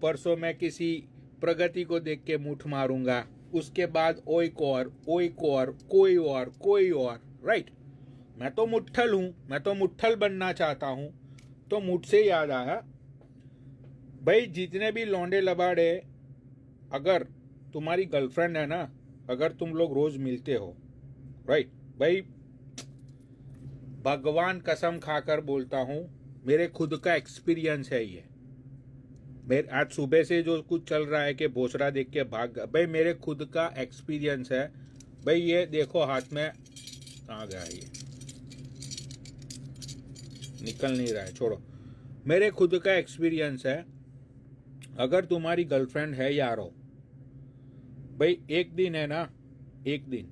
परसों मैं किसी प्रगति को देख के मुठ मारूंगा, उसके बाद कोई और, राइट। मैं तो मुट्ठल हूं, मैं तो मुट्ठल बनना चाहता हूं। तो मुझसे याद आया भाई, जितने भी लौंडे लबाड़े, अगर तुम्हारी गर्लफ्रेंड है ना, अगर तुम लोग रोज मिलते हो, राइट भाई, भगवान कसम खाकर बोलता हूं, मेरे खुद का एक्सपीरियंस है ये। मेरे आज सुबह से जो कुछ चल रहा है कि भोसड़ा देख के भाग गया, भाई मेरे खुद का एक्सपीरियंस है भाई। ये देखो हाथ में आ गया, ये निकल नहीं रहा है, छोड़ो। मेरे खुद का एक्सपीरियंस है, अगर तुम्हारी गर्लफ्रेंड है यारो, भाई एक दिन है ना, एक दिन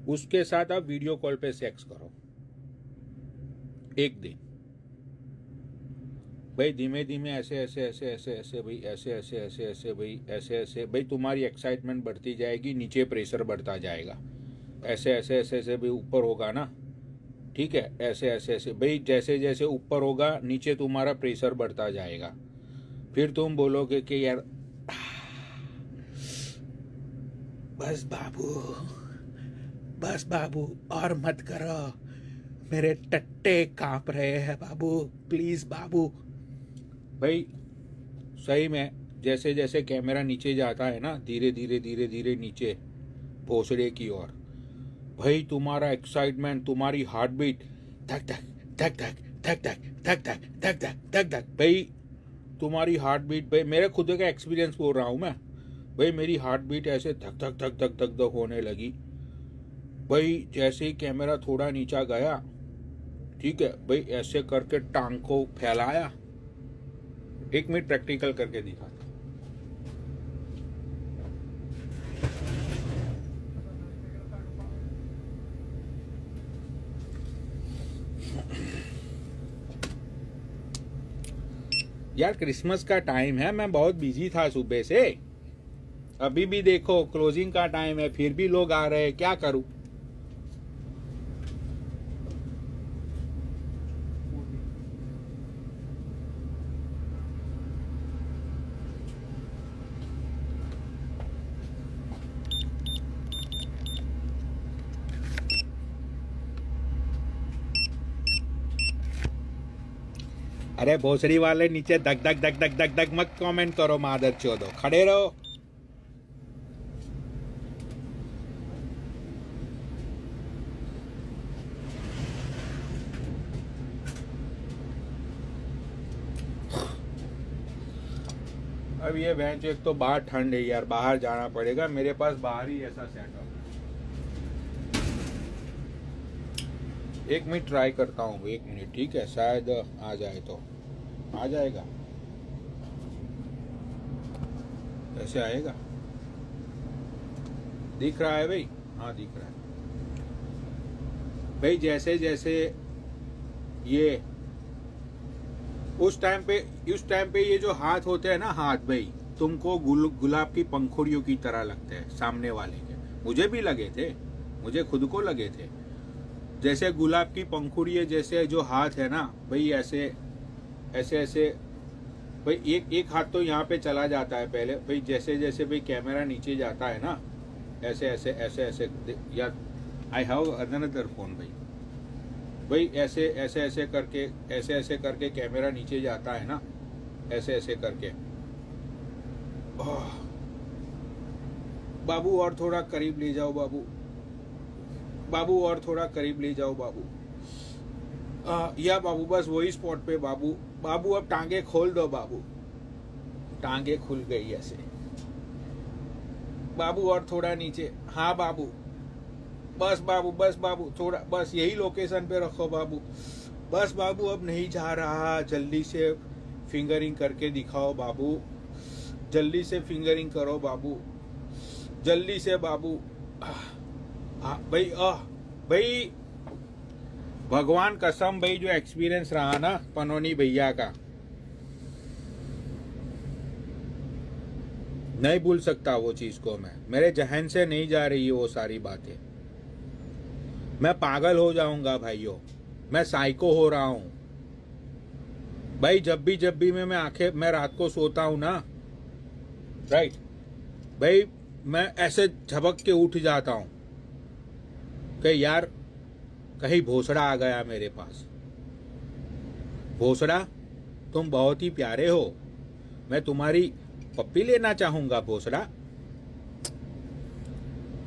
उसके साथ आप वीडियो कॉल पे सेक्स करो, एक दिन भाई, धीमे धीमे ऐसे ऐसे ऐसे ऐसे ऐसे भाई, ऐसे ऐसे ऐसे ऐसे भाई, ऐसे ऐसे भाई, तुम्हारी एक्साइटमेंट बढ़ती जाएगी, नीचे प्रेशर बढ़ता जाएगा, ऐसे ऐसे ऐसे ऐसे भाई, ऊपर होगा ना, ठीक है, ऐसे ऐसे ऐसे भाई, जैसे जैसे ऊपर होगा नीचे तुम्हारा प्रेशर बढ़ता जाएगा। फिर तुम बोलोगे कि यार बस बाबू, बस बाबू, और मत करो, मेरे टट्टे कांप रहे हैं बाबू, प्लीज बाबू। भाई सही में जैसे जैसे कैमरा नीचे जाता है ना, धीरे धीरे धीरे धीरे नीचे भोसड़े की ओर, भाई तुम्हारा एक्साइटमेंट, तुम्हारी हार्ट बीट धक धक धक धक धक धक धक धक धक धक धक धक, भाई तुम्हारी हार्ट बीट, भाई मेरे खुद का एक्सपीरियंस बोल रहा हूँ मैं, भाई मेरी हार्ट बीट ऐसे धक धक धक धक धक धक होने लगी। भाई जैसे ही कैमरा थोड़ा नीचा गया, ठीक है भाई, ऐसे करके टांग को फैलाया, 1 मिनट प्रैक्टिकल करके दिखाता। यार क्रिसमस का टाइम है, मैं बहुत बिजी था सुबह से, अभी भी देखो क्लोजिंग का टाइम है, फिर भी लोग आ रहे हैं, क्या करूं। अरे भोसड़ी वाले नीचे धक धक धक धक धक धक मत कमेंट करो, मादर चोदो, खड़े रहो। अब ये बेंच, एक तो बाहर ठंड है यार, बाहर जाना पड़ेगा, मेरे पास बाहर ही ऐसा सेटअप है। 1 मिनट ट्राई करता हूँ, 1 मिनट, ठीक है, शायद आ जाए तो आ जाएगा, ऐसे आएगा, दिख रहा है भाई, हाँ दिख रहा है भाई। जैसे जैसे ये उस टाइम पे ये जो हाथ होते हैं ना, हाथ भाई तुमको गुलाब की पंखुड़ियों की तरह लगते हैं, सामने वाले के, मुझे भी लगे थे, मुझे खुद को लगे थे, जैसे गुलाब की पंखुड़ी, जैसे जो हाथ है ना भाई, ऐसे ऐसे ऐसे भाई, एक हाथ तो यहाँ पे चला जाता है पहले भाई, जैसे जैसे भाई कैमरा नीचे जाता है ना, ऐसे ऐसे ऐसे ऐसे, या आई हैव अनदर फोन भाई, ऐसे ऐसे ऐसे करके कैमरा नीचे जाता है ना, ऐसे ऐसे करके। बाबू और थोड़ा करीब ले जाओ बाबू, बाबू और थोड़ा करीब ले जाओ बाबू, या बाबू बस वही स्पॉट पे बाबू, बाबू अब टांगे खोल दो बाबू, टांगे खुल गई ऐसे, बाबू और थोड़ा नीचे, हाँ बाबू, बस बाबू, बस बाबू, थोड़ा बस यही लोकेशन पे रखो बाबू, बस बाबू, अब नहीं जा रहा, जल्दी से फिंगरिंग करके दिखाओ बाबू, जल्दी से फिंगरिंग करो बाबू, जल्दी से बाबू। भाई भाई भगवान कसम भाई, जो एक्सपीरियंस रहा ना पनोनी भैया का, नहीं भूल सकता वो चीज को मैं, मेरे जहन से नहीं जा रही है वो सारी बातें। मैं पागल हो जाऊंगा भाइयों, मैं साइको हो रहा हूं, भाई जब भी मैं रात को सोता हूं ना, राइट भाई, मैं ऐसे झपक के उठ जाता हूं कि यार कहीं भोसड़ा आ गया मेरे पास। भोसड़ा, तुम बहुत ही प्यारे हो, मैं तुम्हारी पप्पी लेना चाहूंगा भोसड़ा।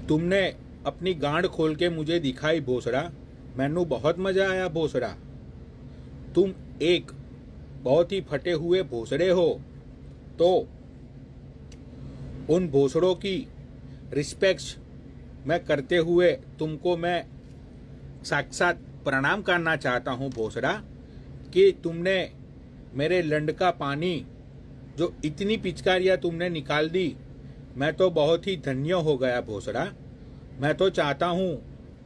तुमने अपनी गांड खोल के मुझे दिखाई भोसड़ा, मैनू बहुत मजा आया भोसड़ा। तुम एक बहुत ही फटे हुए भोसड़े हो, तो उन भोसड़ों की रिस्पेक्ट मैं करते हुए तुमको मैं साक्षात प्रणाम करना चाहता हूं भोसड़ा, कि तुमने मेरे लंड का पानी जो इतनी पिचकारियां तुमने निकाल दी, मैं तो बहुत ही धन्य हो गया भोसड़ा। मैं तो चाहता हूं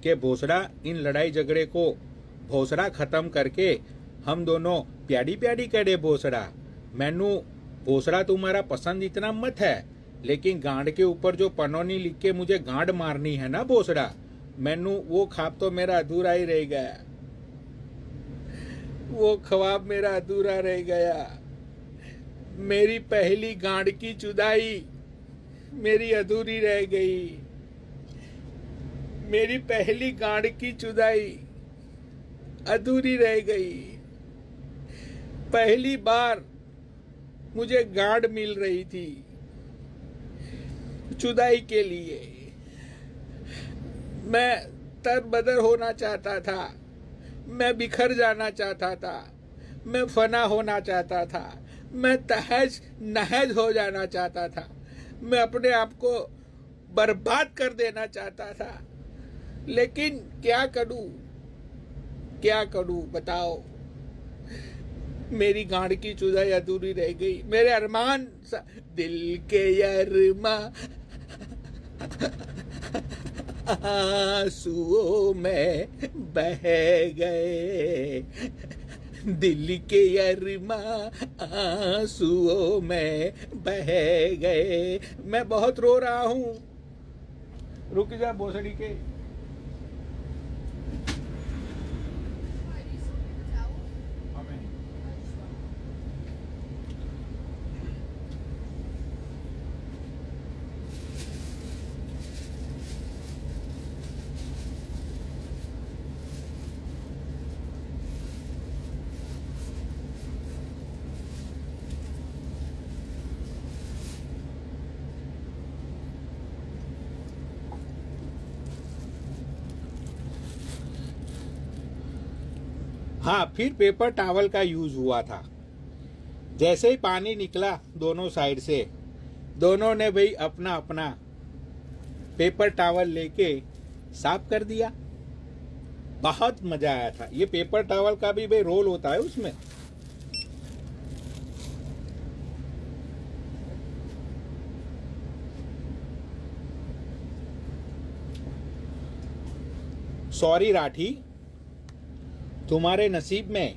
कि भोसड़ा इन लड़ाई झगड़े को भोसड़ा खत्म करके हम दोनों प्यारी प्यारी करे भोसड़ा। मैनू भोसड़ा तुम्हारा पसंद इतना मत है, लेकिन गांड के ऊपर जो पनौनी लिख के मुझे गांड मारनी है ना भोसड़ा, मैनू वो ख्वाब तो मेरा अधूरा ही रह गया। वो ख्वाब मेरा अधूरा रह गया। मेरी पहली गांड की जुदाई मेरी अधूरी रह गई। मेरी पहली गांड की जुदाई अधूरी रह गई। पहली बार मुझे गांड मिल रही थी जुदाई के लिए। मैं तरबदर होना चाहता था, मैं बिखर जाना चाहता था, मैं फना होना चाहता था, मैं तहज नहज हो जाना चाहता था, मैं अपने आप को बर्बाद कर देना चाहता था। लेकिन क्या करूं बताओ। मेरी गांड की जुदाई अधूरी रह गई। मेरे अरमान दिल के अरमान आंसुओं में बह गए। दिल के अरमान आंसुओं में बह गए। मैं बहुत रो रहा हूं। रुक जा भोसड़ी के। हाँ, फिर पेपर टॉवल का यूज हुआ था। जैसे ही पानी निकला दोनों साइड से, दोनों ने भाई अपना अपना पेपर टॉवल लेके साफ कर दिया। बहुत मजा आया था। ये पेपर टॉवल का भी भाई रोल होता है उसमें। सॉरी राठी, तुम्हारे नसीब में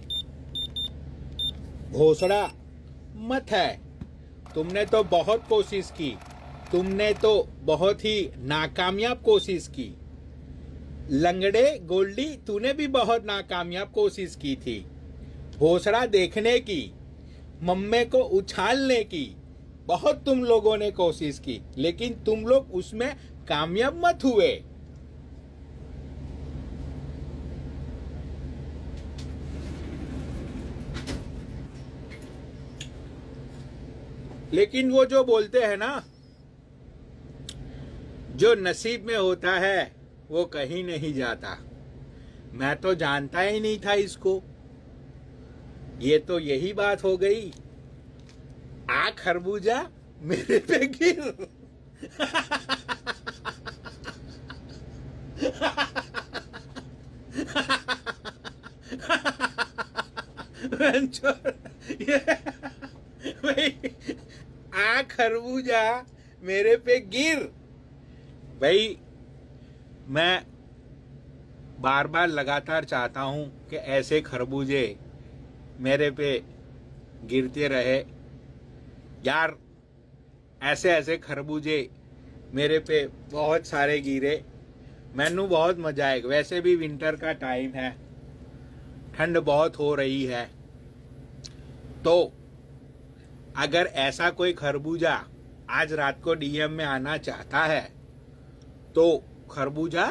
घोसड़ा मत है। तुमने तो बहुत कोशिश की, तुमने तो बहुत ही नाकामयाब कोशिश की। लंगड़े गोल्डी, तूने भी बहुत नाकामयाब कोशिश की थी घोसड़ा देखने की, मम्मे को उछालने की। बहुत तुम लोगों ने कोशिश की, लेकिन तुम लोग उसमें कामयाब मत हुए। लेकिन वो जो बोलते हैं ना, जो नसीब में होता है वो कहीं नहीं जाता। मैं तो जानता ही नहीं था इसको। ये तो यही बात हो गई। आ खरबूजा मेरे पे गिर। ये भाई, आ खरबूजा मेरे पे गिर। भाई मैं बार बार लगातार चाहता हूं कि ऐसे खरबूजे मेरे पे गिरते रहे यार। ऐसे ऐसे खरबूजे मेरे पे बहुत सारे गिरे। मैनू बहुत मजा आएगा। वैसे भी विंटर का टाइम है, ठंड बहुत हो रही है। तो अगर ऐसा कोई खरबूजा आज रात को डीएम में आना चाहता है तो खरबूजा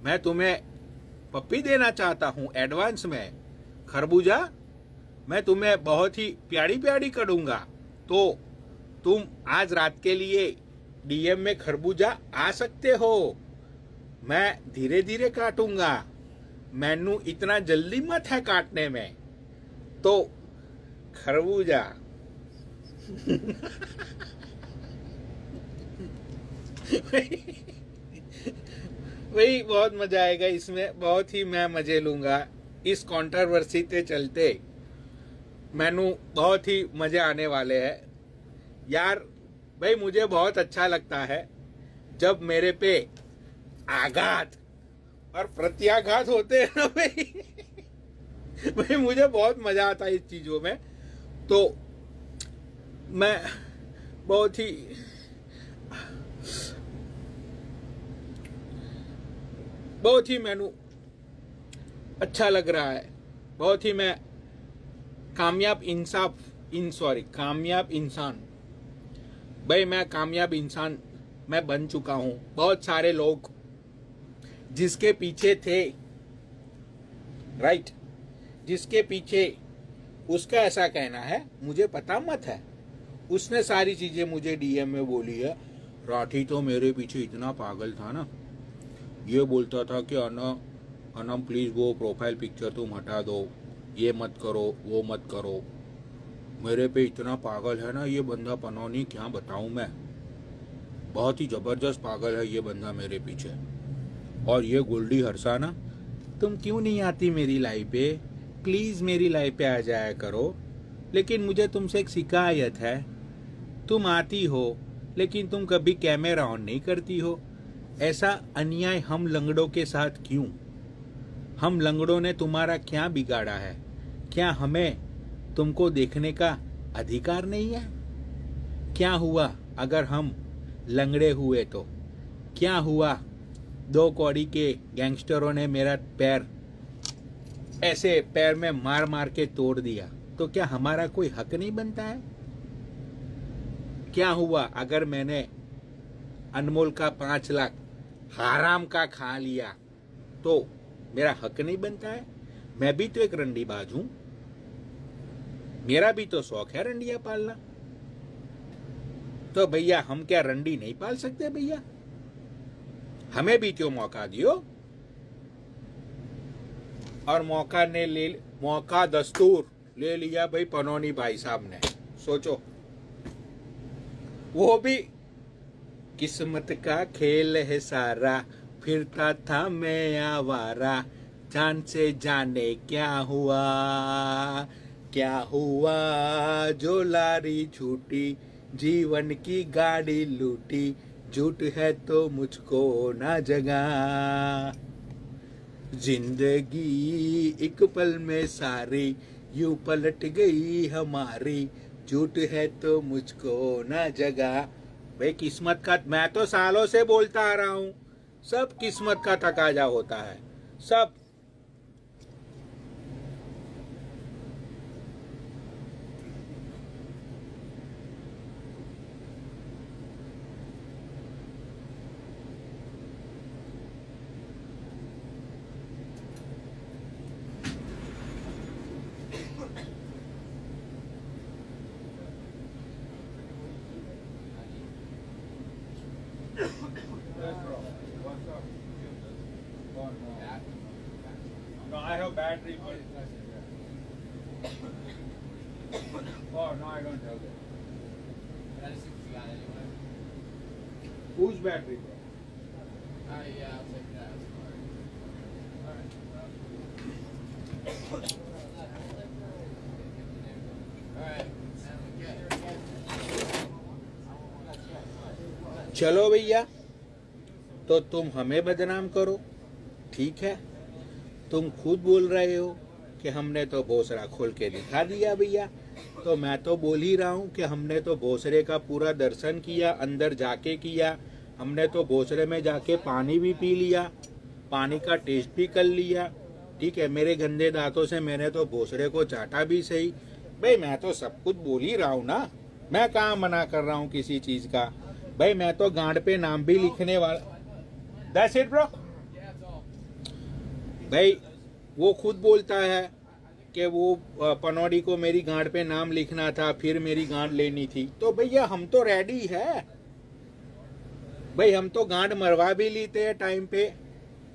मैं तुम्हें पप्पी देना चाहता हूं एडवांस में। खरबूजा मैं तुम्हें बहुत ही प्यारी प्यारी करूंगा, तो तुम आज रात के लिए डीएम में खरबूजा आ सकते हो। मैं धीरे धीरे काटूंगा, मैनू इतना जल्दी मत है काटने में। तो खरबूजा वही बहुत मजा आएगा इसमें, बहुत ही मैं मजे लूंगा इस कंट्रोवर्सी के चलते। मैनू बहुत ही मजे आने वाले हैं यार। भाई मुझे बहुत अच्छा लगता है जब मेरे पे आघात और प्रत्याघात होते हैं ना भाई। भाई मुझे बहुत मजा आता है इस चीजों में। तो मैं बहुत ही मैनू अच्छा लग रहा है, बहुत ही मैं कामयाब इंसान भाई, मैं कामयाब इंसान मैं बन चुका हूं। बहुत सारे लोग जिसके पीछे थे, राइट, जिसके पीछे उसका ऐसा कहना है, मुझे पता मत है, उसने सारी चीजें मुझे डीएम में बोली है। राठी तो मेरे पीछे इतना पागल था ना, ये बोलता था कि अनम प्लीज वो प्रोफाइल पिक्चर तुम हटा दो, ये मत करो, वो मत करो। मेरे पे इतना पागल है ना ये बंदा पनौनी, क्या बताऊं मैं। बहुत ही जबरदस्त पागल है ये बंदा मेरे पीछे। और ये गोल्डी हर्षा ना, तुम क्यों नहीं आती मेरी लाइफ पे, प्लीज मेरी लाइफ पे आ जाया करो। लेकिन मुझे तुमसे एक शिकायत है, तुम आती हो लेकिन तुम कभी कैमरा ऑन नहीं करती हो। ऐसा अन्याय हम लंगड़ों के साथ क्यों? हम लंगड़ों ने तुम्हारा क्या बिगाड़ा है? क्या हमें तुमको देखने का अधिकार नहीं है? क्या हुआ अगर हम लंगड़े हुए तो? क्या हुआ 2 कौड़ी के गैंगस्टरों ने मेरा पैर ऐसे पैर में मार मार के तोड़ दिया, तो क्या हमारा कोई हक नहीं बनता है? क्या हुआ अगर मैंने अनमोल का 5 लाख हराम का खा लिया, तो मेरा हक नहीं बनता है? मैं भी तो एक रंडीबाज हूं, मेरा भी तो शौक है रंडिया पालना। तो भैया हम क्या रंडी नहीं पाल सकते भैया? हमें भी तो मौका दियो। और मौका दस्तूर ले लिया भाई पनौनी भाई साहब ने। सोचो, वो भी किस्मत का खेल है सारा, फिरता था मैं आवारा, जान से जाने क्या हुआ जो लारी छूटी, जीवन की गाड़ी लूटी, झूठ है तो मुझको ना जगा। जिंदगी एक पल में सारी यूं पलट गई हमारी, झूठ है तो मुझको ना जगा। भाई किस्मत का, मैं तो सालों से बोलता आ रहा हूं, सब किस्मत का तकाजा होता है, सब। No, I have battery. Oh, no, I don't have that. Whose battery, bro? Yeah, I'll take that. Alright. चलो भैया, तो तुम हमें बदनाम करो, ठीक है। तुम खुद बोल रहे हो कि हमने तो भोसड़ा खोल के दिखा दिया भैया, तो मैं तो बोल ही रहा हूँ कि हमने तो भोसड़े का पूरा दर्शन किया, अंदर जाके किया। हमने तो भोसड़े में जाके पानी भी पी लिया, पानी का टेस्ट भी कर लिया, ठीक है। मेरे गंदे दांतों से मैंने तो भोसड़े को चाटा भी सही, भाई मैं तो सब कुछ बोल ही रहा हूँ ना, मैं कहाँ मना कर रहा हूँ किसी चीज का। भाई मैं तो गांड पे नाम भी लिखने वाला। That's it bro. भाई वो खुद बोलता है कि वो पनौड़ी को मेरी गांड पे नाम लिखना था, फिर मेरी गांड लेनी थी। तो भैया हम तो रेडी है भाई, हम तो गांड मरवा भी लेते हैं टाइम पे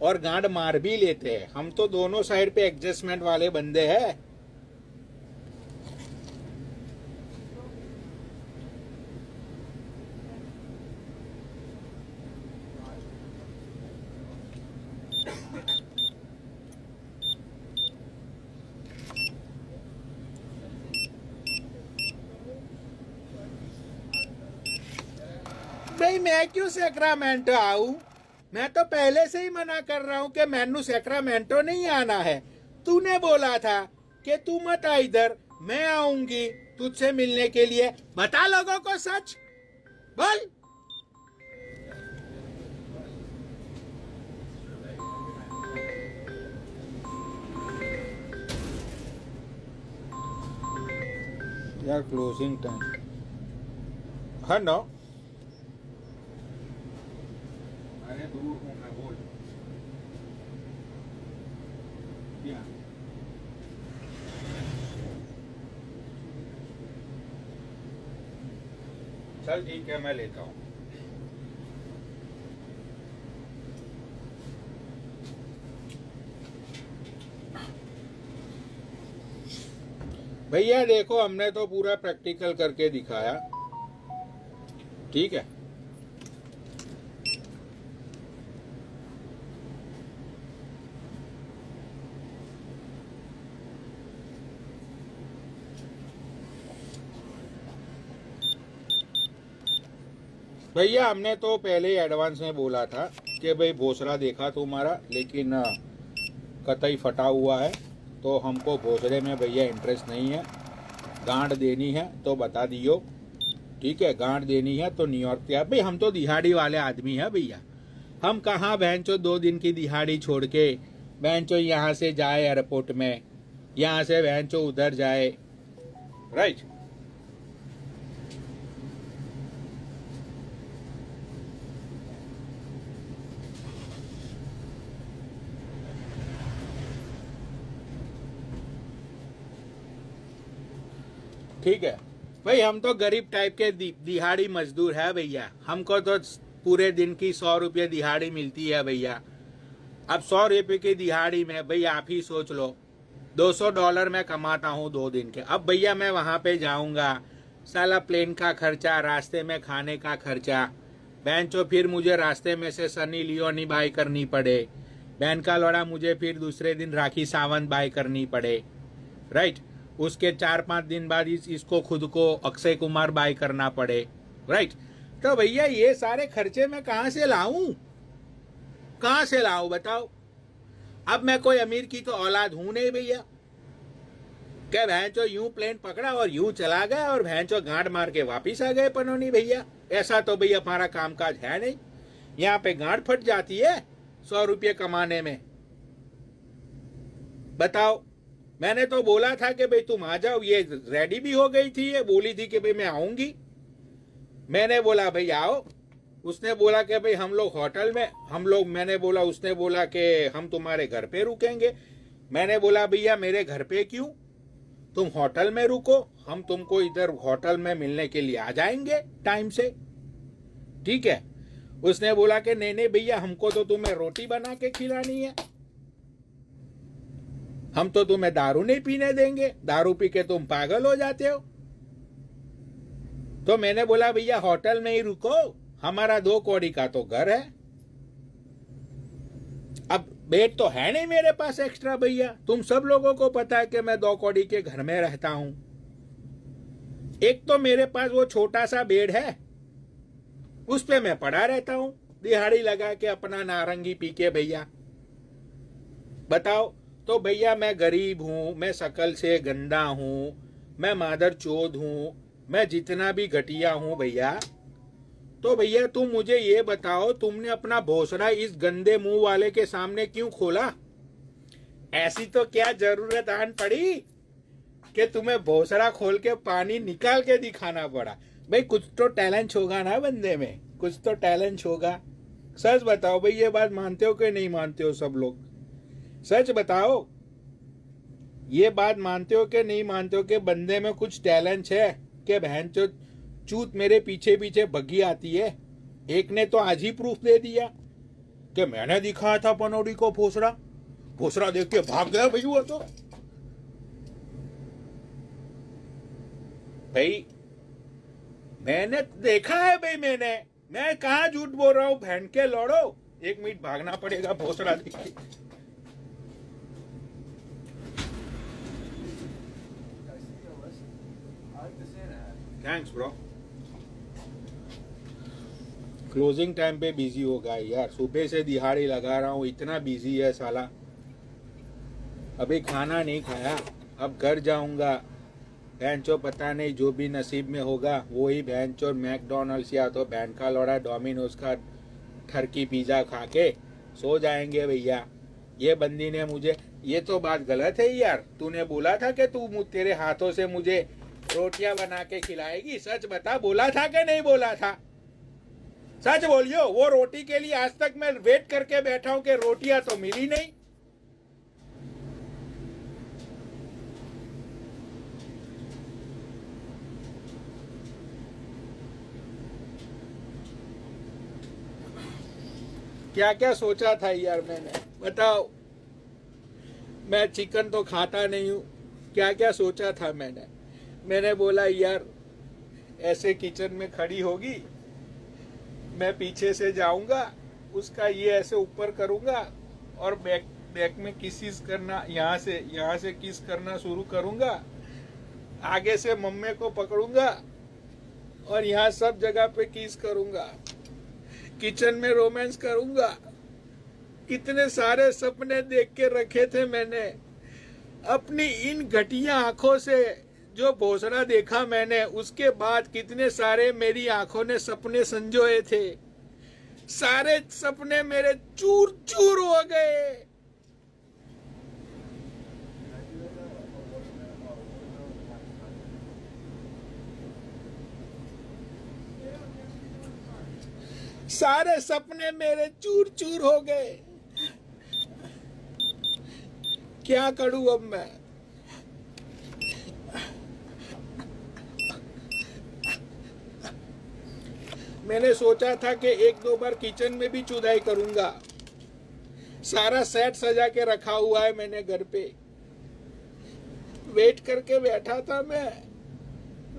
और गांड मार भी लेते हैं। हम तो दोनों साइड पे एडजस्टमेंट वाले बंदे हैं। भाई मैं क्यों सैक्रामेंटो आऊं? मैं तो पहले से ही मना कर रहा हूं कि मैनू सैक्रामेंटो नहीं आना है। तूने बोला था कि तू मत आ इधर, मैं आऊंगी तुझसे मिलने के लिए। बता लोगों को सच, बोल। यार क्लोजिंग टाइम है ना। अरे दूर हूं मैं, बोल। चल ठीक है, मैं लेता हूँ। भैया देखो, हमने तो पूरा प्रैक्टिकल करके दिखाया, ठीक है। भैया हमने तो पहले ही एडवांस में बोला था कि भाई भोसड़ा देखा तुम्हारा, लेकिन कतई फटा हुआ है, तो हमको भोसड़े में भैया इंटरेस्ट नहीं है। गांड देनी है तो बता दियो, ठीक है। गांड देनी है तो न्यूयॉर्क के। भाई हम तो दिहाड़ी वाले आदमी है भैया, हम कहाँ बहनचो 2 दिन की दिहाड़ी छोड़ के बहनचो यहाँ से जाए एयरपोर्ट में, यहाँ से बहनचो उधर जाए, राइट। ठीक है भाई, हम तो गरीब टाइप के दिहाड़ी मजदूर है भैया। हमको तो पूरे दिन की 100 रुपये दिहाड़ी मिलती है भैया। अब 100 रुपये की दिहाड़ी में भैया आप ही सोच लो, $200 मैं कमाता हूँ 2 दिन के। अब भैया मैं वहां पे जाऊंगा, साला प्लेन का खर्चा, रास्ते में खाने का खर्चा, बेंचो फिर मुझे रास्ते में से सनी लियोनी बाई करनी पड़े, बहन का लौड़ा मुझे फिर दूसरे दिन राखी सावंत बाई करनी पड़े, राइट। उसके 4-5 दिन बाद इसको खुद को अक्षय कुमार बाई करना पड़े, राइट। तो भैया ये सारे खर्चे मैं कहां से लाऊं? कहां से लाऊं बताओ? अब मैं कोई अमीर की तो औलाद हूं नहीं भैया, क्या भैंचो यूं प्लेन पकड़ा और यूं चला गया और भैंचो गांड मार के वापिस आ गए पनौनी भैया। ऐसा तो भैया हमारा कामकाज है नहीं। यहाँ पे गांड फट जाती है 100 रुपये कमाने में। बताओ, मैंने तो बोला था कि भाई तुम आ जाओ, ये रेडी भी हो गई थी, ये बोली थी कि भाई मैं आऊंगी। मैंने बोला भाई आओ, उसने बोला कि भाई हम लोग होटल में, मैंने बोला, उसने बोला कि हम तुम्हारे घर पे रुकेंगे। मैंने बोला भैया मेरे घर पे क्यों, तुम होटल में रुको, हम तुमको इधर होटल में मिलने के लिए आ जाएंगे टाइम से, ठीक है। उसने बोला कि नहीं भैया, हमको तो तुम्हें रोटी बना के खिलानी है, हम तो तुम्हें दारू नहीं पीने देंगे, दारू पी के तुम पागल हो जाते हो। तो मैंने बोला भैया होटल में ही रुको, हमारा 2 कौड़ी का तो घर है। अब बेड तो है नहीं मेरे पास एक्स्ट्रा भैया, तुम सब लोगों को पता है कि मैं 2 कौड़ी के घर में रहता हूं। एक तो मेरे पास वो छोटा सा बेड है, उस पे मैं पड़ा रहता हूं दिहाड़ी लगा के अपना नारंगी पी के भैया। बताओ, तो भैया मैं गरीब हूं, मैं शकल से गंदा हूं, मैं मादर चोद हूं, मैं जितना भी घटिया हूं भैया, तो भैया तुम मुझे ये बताओ, तुमने अपना भोसड़ा इस गंदे मुंह वाले के सामने क्यों खोला? ऐसी तो क्या जरूरत आन पड़ी कि तुम्हें भोसड़ा खोल के पानी निकाल के दिखाना पड़ा। भाई कुछ तो टैलेंट होगा ना बंदे में, कुछ तो टैलेंट होगा। सच बताओ भाई, ये बात मानते हो कि नहीं मानते हो सब लोग? सच बताओ, ये बात मानते हो कि नहीं मानते हो कि बंदे में कुछ टैलेंट है? कि बहन चूत मेरे पीछे पीछे भगी आती है। एक ने तो आज ही प्रूफ दे दिया कि मैंने दिखाया था पनौड़ी को भोसड़ा, भोसड़ा देख के भाग गया भाई वो तो। भाई मैंने देखा है भाई, मैं कहा झूठ बोल रहा हूं? बहन के लौड़ो, 1 मिनट भागना पड़ेगा भोसड़ा देख के। Thanks bro. क्लोजिंग टाइम पे बिजी हो गया यार, सुबह से दिहाड़ी लगा रहा हूँ, इतना बिजी है साला। अभी खाना नहीं खाया, अब घर जाऊंगा। बहनचो पता नहीं, जो भी नसीब में होगा वो ही बहनचो मैकडोनल्ड्स या तो बहन का लौड़ा डोमिनोज का टर्की पिज्जा खा के सो जाएंगे भैया। ये बंदी ने मुझे, ये तो बात गलत है यार। तूने बोला था कि तू तेरे हाथों से मुझे रोटियां बना के खिलाएगी। सच बता, बोला था कि नहीं बोला था? सच बोलियो। वो रोटी के लिए आज तक मैं वेट करके बैठा हूं कि रोटियां तो मिली नहीं। क्या क्या सोचा था यार मैंने, बताओ। मैं चिकन तो खाता नहीं हूं, क्या क्या सोचा था मैंने बोला यार ऐसे किचन में खड़ी होगी, मैं पीछे से जाऊंगा, उसका ये ऐसे ऊपर करूंगा और बैक में किस करना, यहाँ से किस करना शुरू करूंगा, आगे से मम्मी को पकड़ूंगा और यहाँ सब जगह पे किस करूंगा, किचन में रोमांस करूंगा। कितने सारे सपने देख के रखे थे मैंने अपनी इन घटिया आंखों से। जो भोसड़ा देखा मैंने, उसके बाद कितने सारे मेरी आंखों ने सपने संजोए थे। सारे सपने मेरे चूर चूर हो गए। सारे सपने मेरे चूर चूर हो गए। क्या करूं अब मैं? मैंने सोचा था कि 1-2 बार किचन में भी चुदाई करूंगा। सारा सेट सजा के रखा हुआ है मैंने घर पे। वेट करके बैठा था मैं,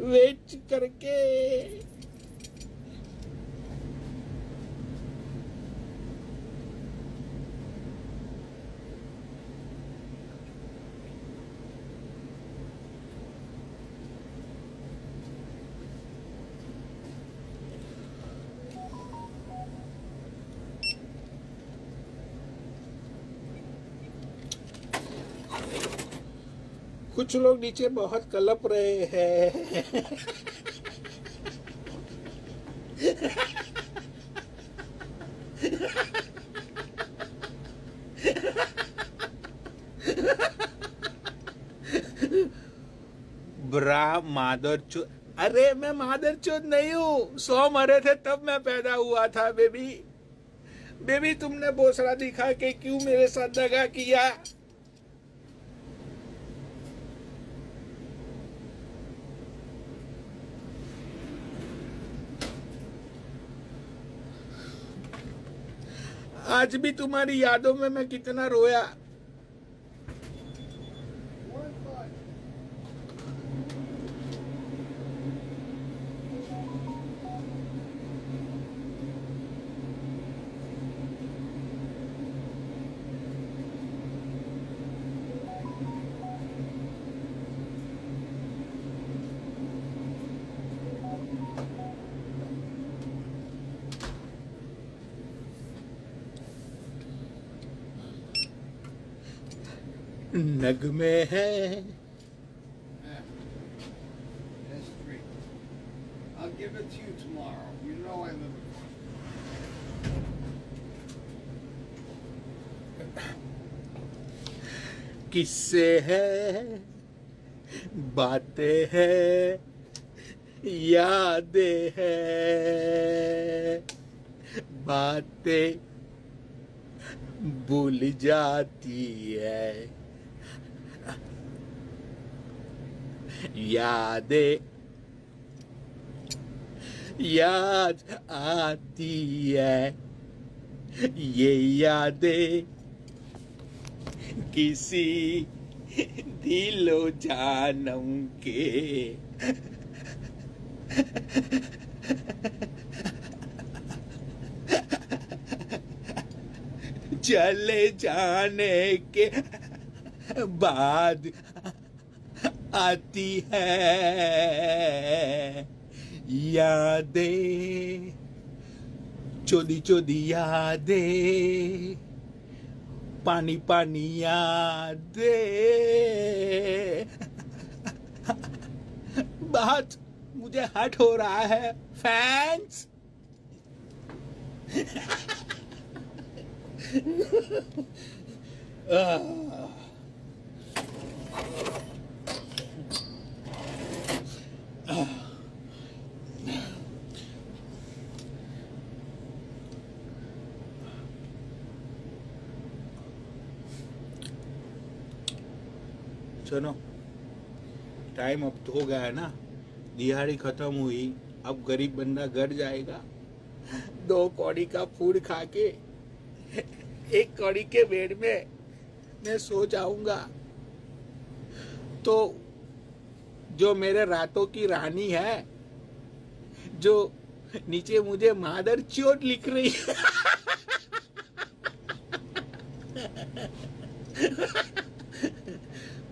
वेट करके। कुछ लोग नीचे बहुत कलप रहे हैं। ब्रा मादरचोद। अरे मैं मादरचोद नहीं हूँ, 100 मरे थे तब मैं पैदा हुआ था बेबी। तुमने भोसड़ा दिखा के क्यों मेरे साथ दगा किया? आज भी तुम्हारी यादों में मैं कितना रोया। नगमे हैं। Yeah. That's 3. I'll give it to you tomorrow. You know I live with किस्से हैं बातें हैं, यादें हैं, बातें भूल जाती है, यादें याद आती है, ये यादें किसी दिलो जानम के चले जाने के बाद आती है यादें, चोदी चोदी यादें, पानी पानी यादें। बहुत मुझे हर्ट हो रहा है फैंस। सुनो, टाइम अब तो हो गया है ना, दिहाड़ी खत्म हुई, अब गरीब बंदा घर जाएगा, 2 कौड़ी का फूड खा के 1 कौड़ी के बेड में मैं सो जाऊंगा। तो जो मेरे रातों की रानी है, जो नीचे मुझे मादर चोट लिख रही है,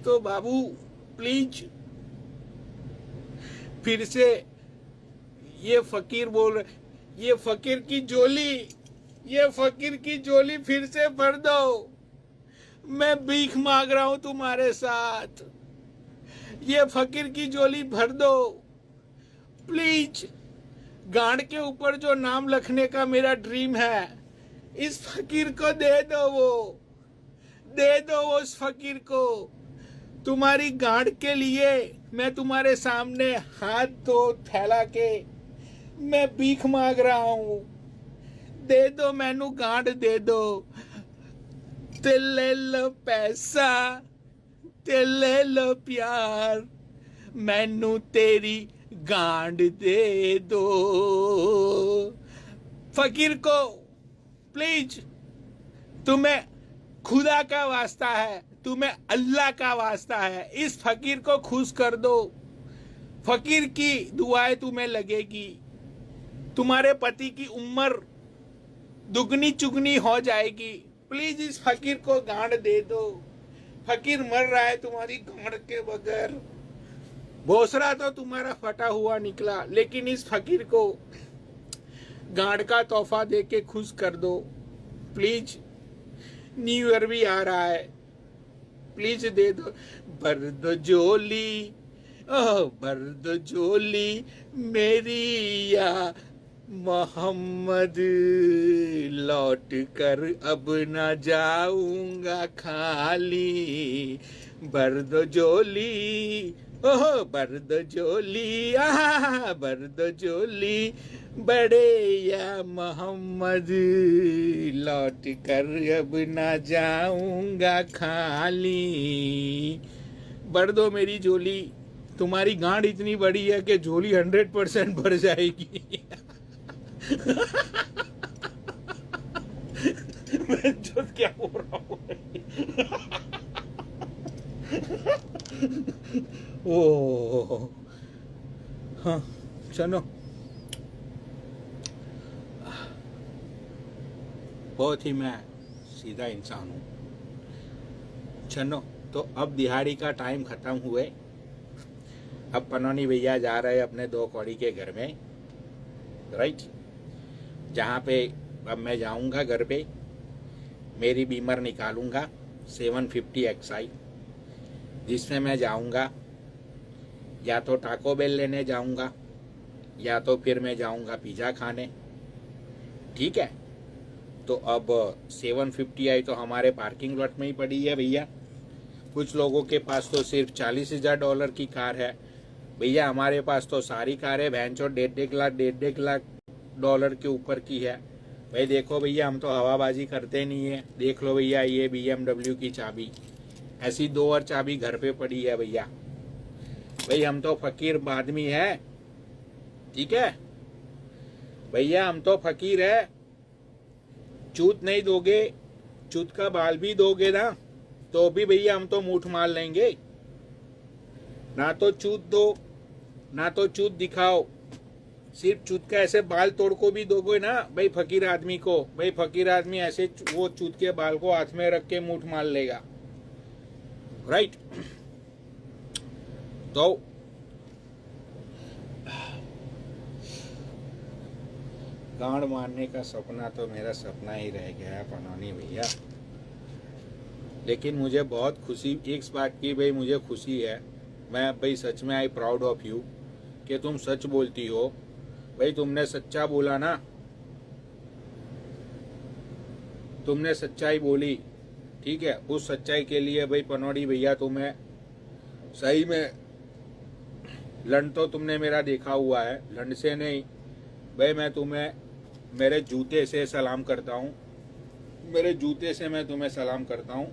तो बाबू प्लीज फिर से ये फकीर बोल रहे, ये फकीर की झोली फिर से भर दो। मैं भीख मांग रहा हूं तुम्हारे साथ, ये फकीर की झोली भर दो प्लीज। गांड के ऊपर जो नाम लिखने का मेरा ड्रीम है, इस फकीर को दे दो, उस फकीर को। तुम्हारी गांड के लिए मैं तुम्हारे सामने हाथ तो फैला के मैं भीख मांग रहा हूं, दे दो मैनू गांड, दे दो। ते ले लो पैसा, ते ले लो प्यार, मैनू तेरी गांड दे दो। फकीर को प्लीज, तुम्हें खुदा का वास्ता है, तुम्हें अल्लाह का वास्ता है, इस फकीर को खुश कर दो। फकीर की दुआएं तुम्हें लगेगी, तुम्हारे पति की उम्र दुगनी चुगनी हो जाएगी। प्लीज इस फकीर को गांड दे दो। फकीर मर रहा है तुम्हारी गांड के बगैर। भोसरा तो तुम्हारा फटा हुआ निकला, लेकिन इस फकीर को गांड का तोहफा दे के खुश कर दो प्लीज। न्यू ईयर भी आ रहा है, प्लीज दे दो। भर दो झोली, भर दो झोली मेरी या मोहम्मद, लौट कर अब न जाऊंगा खाली। भर दो झोली, भर दो झोली, भर दो झोली बड़े या मोहम्मद, लौट कर अब न जाऊंगा खाली। भर दो मेरी झोली, तुम्हारी गांड इतनी बड़ी है कि झोली 100% भर जाएगी। मैं जो क्या बोल रहा हूँ। ओ हाँ, चलो, बहुत ही मैं सीधा इंसान हूँ। चलो, तो अब दिहाड़ी का टाइम खत्म हुए, अब पनौनी भैया जा रहे हैं अपने 2 कौड़ी के घर में, राइट, जहाँ पे अब मैं जाऊँगा घर पे, मेरी बीमर निकालूंगा 750 XI, जिसमें मैं जाऊँगा या तो टाको बेल लेने जाऊँगा या तो फिर मैं जाऊँगा पिज़्ज़ा खाने, ठीक है। तो अब 750 आई तो हमारे पार्किंग लॉट में ही पड़ी है भैया, कुछ लोगों के पास तो सिर्फ $40,000 की कार है। भैया हमारे पास तो सारी कारें भैंचो 1.5 लाख डॉलर के ऊपर की है। भाई देखो भैया, हम तो हवाबाजी करते नहीं है। देख लो भैया, ये BMW की चाबी, ऐसी 2 और चाबी घर पे पड़ी है भैया। भाई हम तो फकीर आदमी है, ठीक है भैया, हम तो फकीर है। चूत नहीं दोगे, चूत का बाल भी दोगे ना, तो भी भैया हम तो मुठ मार लेंगे। ना तो चूत दो, ना तो चूत दिखाओ, सिर्फ चूत का ऐसे बाल तोड़ को भी दोगे ना भाई फकीर आदमी को, भाई फकीर आदमी ऐसे वो चूत के बाल को हाथ में रख के मुठ मार लेगा, राइट। तो गांड मारने का सपना तो मेरा सपना ही रह गया है पनौनी भैया। लेकिन मुझे बहुत खुशी इस बात की, भाई मुझे खुशी है, मैं भाई सच में आई प्राउड ऑफ यू कि तुम सच बोलती हो। भाई तुमने सच्चा बोला ना, तुमने सच्चाई बोली, ठीक है। उस सच्चाई के लिए भाई पनौड़ी भैया तुम्हें सही में लंड तो तुमने मेरा देखा हुआ है, लंड से नहीं भाई। मैं तुम्हें मेरे जूते से सलाम करता हूँ, मेरे जूते से मैं तुम्हें सलाम करता हूँ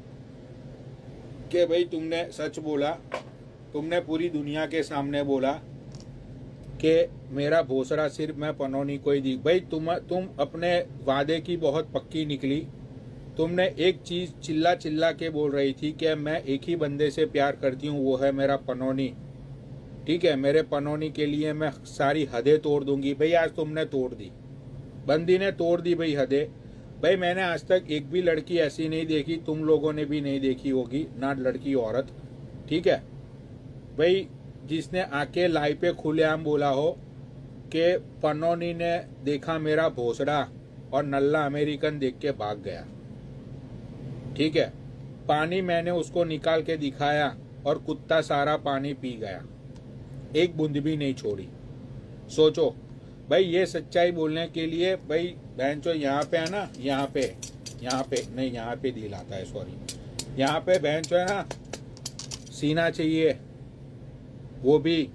कि भाई तुमने सच बोला। तुमने पूरी दुनिया के सामने बोला कि मेरा भोसड़ा सिर्फ मैं पनौनी को ही दी। भाई तुम अपने वादे की बहुत पक्की निकली। तुमने एक चीज चिल्ला चिल्ला के बोल रही थी कि मैं एक ही बंदे से प्यार करती हूँ, वो है मेरा पनौनी, ठीक है। मेरे पनौनी के लिए मैं सारी हदें तोड़ दूंगी। भाई आज तुमने तोड़ दी, बंदी ने तोड़ दी भाई हदें। भाई मैंने आज तक एक भी लड़की ऐसी नहीं देखी, तुम लोगों ने भी नहीं देखी होगी, ना लड़की औरत, ठीक है भाई, जिसने आके लाई पे खुलेआम बोला हो कि पनौनी ने देखा मेरा भोसड़ा और नल्ला अमेरिकन देख के भाग गया, ठीक है। पानी मैंने उसको निकाल के दिखाया और कुत्ता सारा पानी पी गया, एक बूंद भी नहीं छोड़ी। सोचो भाई, ये सच्चाई बोलने के लिए भाई बहनचो यहाँ पे है ना, यहाँ पे नहीं, यहाँ पे दिल आता है, सॉरी, यहाँ पे बहनचो है ना सीना चाहिए, वो भी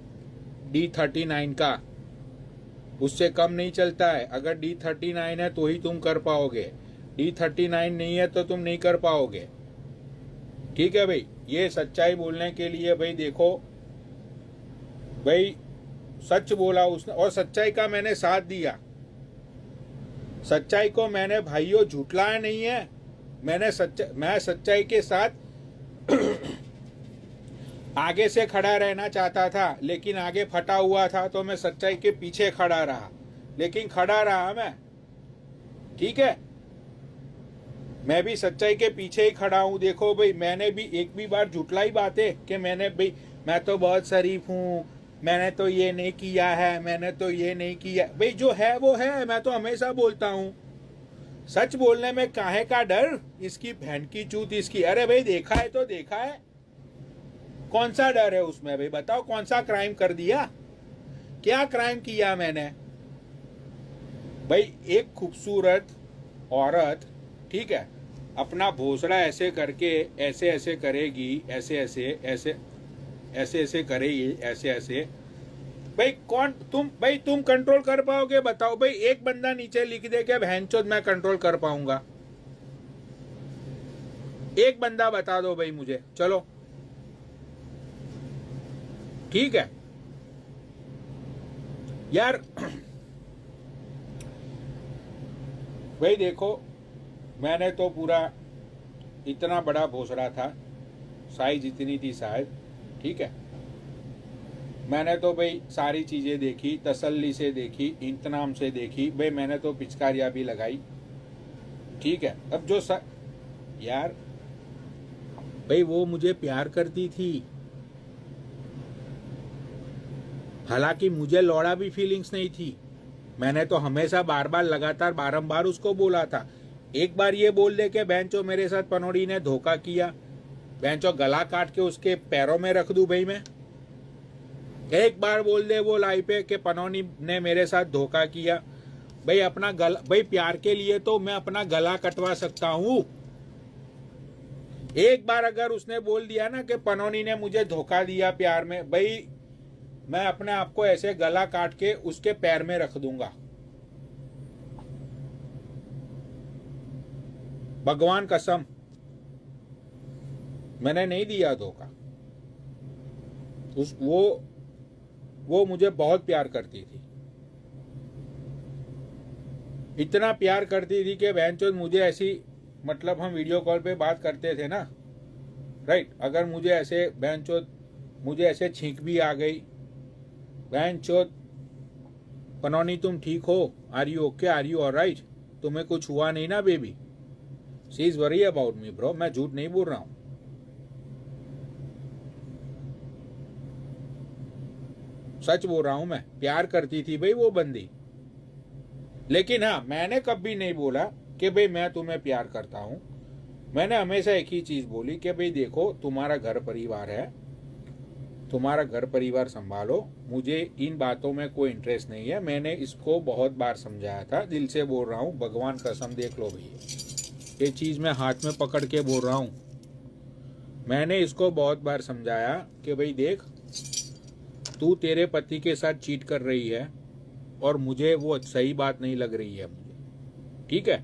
D39 का, उससे कम नहीं चलता है। अगर D39 है तो ही तुम कर पाओगे, D39 नहीं है तो तुम नहीं कर पाओगे, ठीक है भाई। ये सच्चाई बोलने के लिए भाई देखो भाई, सच बोला उसने और सच्चाई का मैंने साथ दिया। सच्चाई को मैंने भाइयों झूठलाया नहीं है, मैं सच्चाई के साथ आगे से खड़ा रहना चाहता था, लेकिन आगे फटा हुआ था तो मैं सच्चाई के पीछे खड़ा रहा, लेकिन खड़ा रहा मैं, ठीक है। मैं भी सच्चाई के पीछे ही खड़ा हूं। देखो भाई, मैंने भी एक भी बार झूठलाई बातें कि मैंने भाई मैं तो बहुत शरीफ हूं, मैंने तो ये नहीं किया है, मैंने तो ये नहीं किया। भाई जो है वो है, मैं तो हमेशा बोलता हूं। सच बोलने में काहे का डर, इसकी बहन की चूत इसकी। अरे भाई देखा है तो देखा है, कौन सा डर है उसमें भाई, बताओ कौन सा क्राइम कर दिया, क्या क्राइम किया मैंने। भाई एक खूबसूरत औरत, ठीक है, अपना भोसड़ा ऐसे करके ऐसे ऐसे करेगी, ऐसे ऐसे ऐसे ऐसे ऐसे करेगी, ऐसे ऐसे। भाई कौन तुम कंट्रोल कर पाओगे, बताओ भाई। एक बंदा नीचे लिख दे के बहनचोद मैं कंट्रोल कर पाऊंगा, एक बंदा बता दो भाई मुझे, चलो ठीक है यार। भाई देखो, मैंने तो पूरा इतना बड़ा भोसड़ा था, साइज इतनी थी शायद, ठीक है। मैंने तो भाई सारी चीजें देखी, तसल्ली से देखी, इंतनाम से देखी। भाई मैंने तो पिचकारियां भी लगाई, ठीक है। अब जो यार भाई वो मुझे प्यार करती थी, हालांकि मुझे लौड़ा भी फीलिंग्स नहीं थी। मैंने तो हमेशा बार बार लगातार बारंबार उसको बोला था। एक बार ये बोल दे के बेंचो मेरे साथ पनौड़ी ने धोखा किया, बेंचो गला काट के उसके पैरों में रख दूं भाई मैं। एक बार बोल दे वो लाई पे कि पनौनी ने मेरे साथ धोखा किया, भाई अपना गला, भाई प्यार के लिए तो मैं अपना गला कटवा सकता हूं। एक बार अगर उसने बोल दिया ना कि पनोनी ने मुझे धोखा दिया प्यार में, भाई मैं अपने आप को ऐसे गला काट के उसके पैर में रख दूंगा। भगवान कसम, मैंने नहीं दिया धोखा। वो मुझे बहुत प्यार करती थी, इतना प्यार करती थी कि बहनचोद मुझे ऐसी, मतलब हम वीडियो कॉल पे बात करते थे ना, राइट, अगर मुझे ऐसे बहनचोद मुझे ऐसे छींक भी आ गई, बहनचोद पनौनी तुम ठीक हो, are you okay, are you alright, तुम्हें कुछ हुआ नहीं ना baby, she is worry about me bro, मैं झूठ नहीं बोल रहा हूं। सच बोल रहा हूं, मैं प्यार करती थी भाई वो बंदी। लेकिन हाँ, मैंने कभी नहीं बोला कि भाई मैं तुम्हें प्यार करता हूं। मैंने हमेशा एक ही चीज बोली कि भाई देखो, तुम्हारा घर परिवार है, तुम्हारा घर परिवार संभालो, मुझे इन बातों में कोई इंटरेस्ट नहीं है। मैंने इसको बहुत बार समझाया था, दिल से बोल रहा हूं, भगवान कसम देख लो भैया, ये चीज मैं हाथ में पकड़ के बोल रहा हूं। मैंने इसको बहुत बार समझाया कि भाई देख, तू तेरे पति के साथ चीट कर रही है और मुझे वो सही बात नहीं लग रही है मुझे, ठीक है।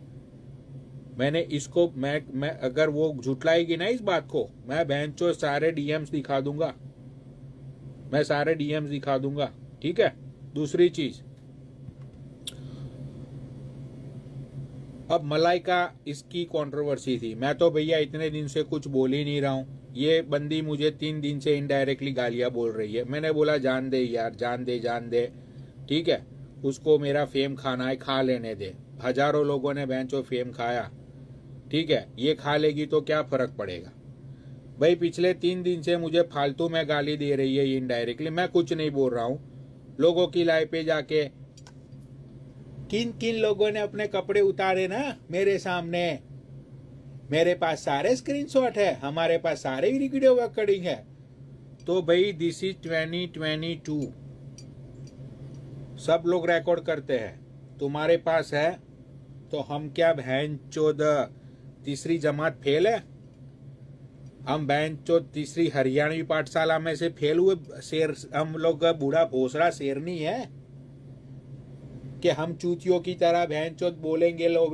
मैंने इसको मैं अगर वो झुटलाएगी ना इस बात को, मैं बहनचोद सारे डीएम्स दिखा दूंगा, मैं सारे डीएम्स दिखा दूंगा, ठीक है। दूसरी चीज, अब मलाइका इसकी कंट्रोवर्सी थी, मैं तो भैया इतने दिन से कुछ बोल ही नहीं रहा हूं। ये बंदी मुझे 3 दिन से इनडायरेक्टली गालियां बोल रही है। मैंने बोला जान दे यार, जान दे, ठीक है, उसको मेरा फेम खाना है, खा लेने दे। हजारों लोगों ने बेंचो फेम खाया, ठीक है, ये खा लेगी तो क्या फर्क पड़ेगा। भाई पिछले 3 दिन से मुझे फालतू में गाली दे रही है इनडायरेक्टली, मैं कुछ नहीं बोल रहा हूं। लोगों की लाइव पे जाके किन किन लोगों ने अपने कपड़े उतारे ना मेरे सामने, मेरे पास सारे स्क्रीनशॉट है, हमारे पास सारे वीडियो रिकॉर्डिंग है। तो भाई दिस इज 2022, सब लोग रिकॉर्ड करते हैं, तुम्हारे पास है तो हम क्या बहनचोद तीसरी जमात फेल है? हम बहनचोद तीसरी हरियाणवी पाठशाला में से फेल हुए शेर, हम लोग बूढ़ा भोसड़ा शेरनी है कि हम चूतियों की तरह बहनचोद बोलेंगे लोग